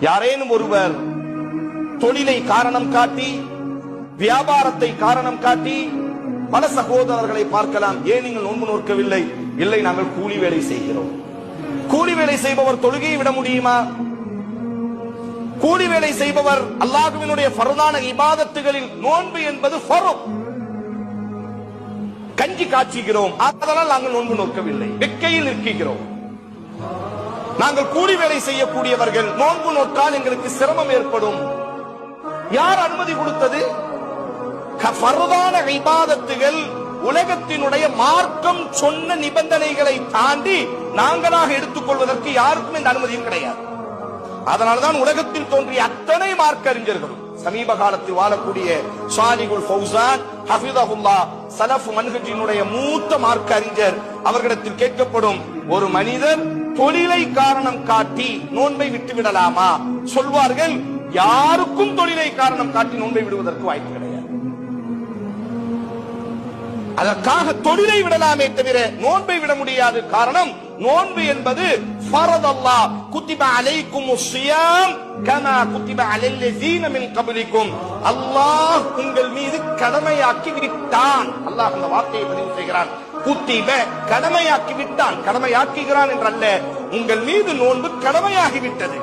யாரேனும் ஒருவர் தொழிலை காரணம் காட்டி, வியாபாரத்தை காரணம் காட்டி, பல சகோதரர்களை பார்க்கலாம். ஏன் நீங்கள் நோன்பு நோக்கவில்லை? இல்லை, நாங்கள் கூலி வேலை செய்கிறோம். கூலி வேலை செய்பவர் தொழுகையை விட முடியுமா? கூலி வேலை செய்பவர் அல்லாஹ்வினுடைய ஃபர்தான இபாதத்துகளில் நோன்பு என்பது ஃபர்த். கஞ்சி காய்ச்சுகிறோம், அதனால் நாங்கள் நோன்பு நோக்கவில்லை, வெக்கையில் இருக்கிறோம். நாங்கள் கூலி வேலை செய்யக்கூடியவர்கள், நோன்பு நோக்கால் எங்களுக்கு சிரமம் ஏற்படும். யார் அனுமதி கொடுத்தது? ஃபர்தான இபாதத்துகள் உலகத்தினுடைய மார்க்கம் சொன்ன நிபந்தனைகளை தாண்டி நாங்களாக எடுத்துக்கொள்வதற்கு யாருக்கும் இந்த அனுமதியும் கிடையாது. அதனால்தான் உலகத்தில் தோன்றிய அத்தனை மார்க்க அறிஞர்களும், சமீப காலத்தில் வாழக்கூடிய ஷாலிகுல் ஃபௌசான் ஹஃபிதஹுல்லாஹ், சலஃப் மன்ஹஜினுடைய மூத்த மார்க்க அறிஞர், அவர்களிடத்தில் கேட்கப்படும், ஒரு மனிதர் தொழிலை காரணம் காட்டி நோன்பை விட்டு விடலாமா? சொல்வார்கள், யாருக்கும் தொழிலை காரணம் காட்டி நோன்பை விடுவதற்கு வாய்ப்பு கிடையாது. அதற்காக தொழிலை விடலாமே தவிர நோன்பை விட முடியாது. காரணம், நோன்பு என்பது ஃபரத். அல்லாஹ் குத்திப அலைக்குமுஸ் ஸியாம் கமா குத்திப அலல் லஸீன மின் கப்லிக்கும், அல்லாஹ் உங்கள் மீது கடமையாக்கி விட்டான். அல்லாஹ் அந்த வார்த்தையை பதிவு செய்கிறான். குத்திப கடமையாக்கி விட்டான், கடமையாக்குகிறான் என்றல்ல, உங்கள் மீது நோன்பு கடமையாகி விட்டது.